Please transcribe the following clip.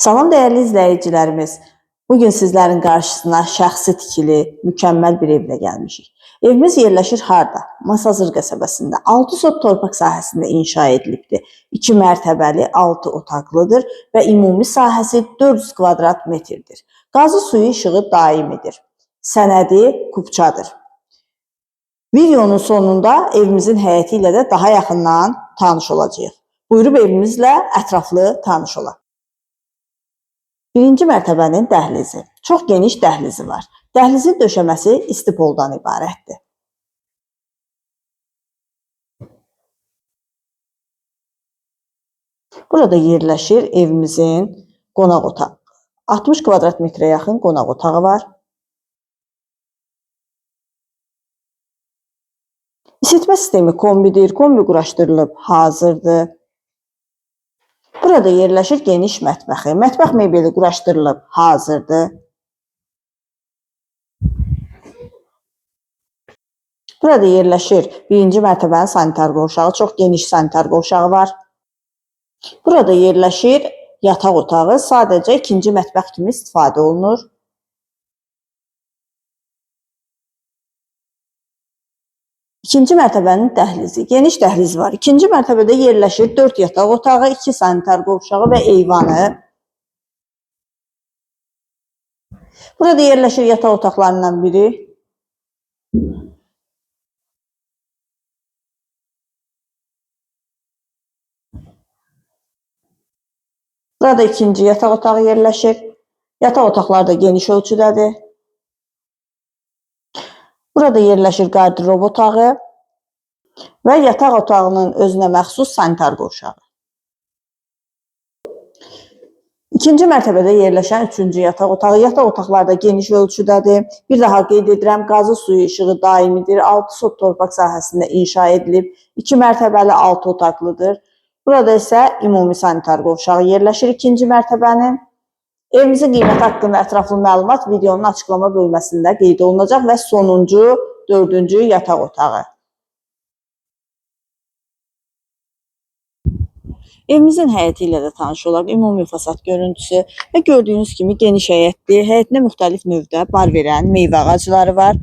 Salam dəyərli izləyicilərimiz. Bugün sizlərin qarşısına şəxsi tikili, mükəmməl bir evlə gəlmişik. Evimiz yerləşir harda? Masazır qəsəbəsində. 6 sot torpaq sahəsində inşa edilibdir. 2 mərtəbəli, 6 otaqlıdır və ümumi sahəsi 400 kvadrat metrdir. Qazı suyu işığı daimidir. Sənədi kupçadır. Videonun sonunda evimizin həyəti ilə də daha yaxından tanış olacağıq. Buyurub evimizlə ətraflı tanış olaq. Birinci mərtəbənin dəhlizi. Çox geniş dəhlizi var. Dəhlizin döşəməsi istipoldan ibarətdir. Burada yerləşir evimizin qonaq otağı. 60 kvadrat metrə yaxın qonaq otağı var. İsitmə sistemi kombidir. Kombi quraşdırılıb hazırdır. Burada yerləşir geniş mətbəxi. Mətbəx mebeli quraşdırılıb hazırdır. Burada yerləşir birinci mərtəbənin sanitar qovşağı. Çox geniş sanitar qovşağı var. Burada yerləşir yataq otağı. Sadəcə ikinci mətbəx kimi istifadə olunur. İkinci mərtəbənin dəhlizi. Geniş dəhliz var. İkinci mərtəbədə yerləşir 4 yataq otağı, 2 sanitar qovşağı və eyvanı. Burada yerləşir yataq otaqlarından biri. Burada ikinci yataq otağı yerləşir. Yataq otaqları da geniş ölçüdədir. Burada yerləşir qardirob otağı və yataq otağının özünə məxsus sanitar qovşağı. İkinci mərtəbədə yerləşən üçüncü yataq otağı. Yataq otaqları da geniş ölçüdədir. Bir daha qeyd edirəm, qazı suyu işığı daimidir. 6 sot torpaq sahəsində inşa edilib. 2 mərtəbəli 6 otaqlıdır. Burada isə ümumi sanitar qovşağı yerləşir ikinci mərtəbənin. Evimizin qiyməti haqqında ətraflı məlumat videonun açıqlama bölməsində qeyd olunacaq və sonuncu, 4-cü yataq otağı. Evimizin həyəti ilə də tanış olaq. Ümumi fasad görüntüsü və gördüyünüz kimi geniş həyətdir. Həyətində müxtəlif növdə bar verən meyvə ağacları var.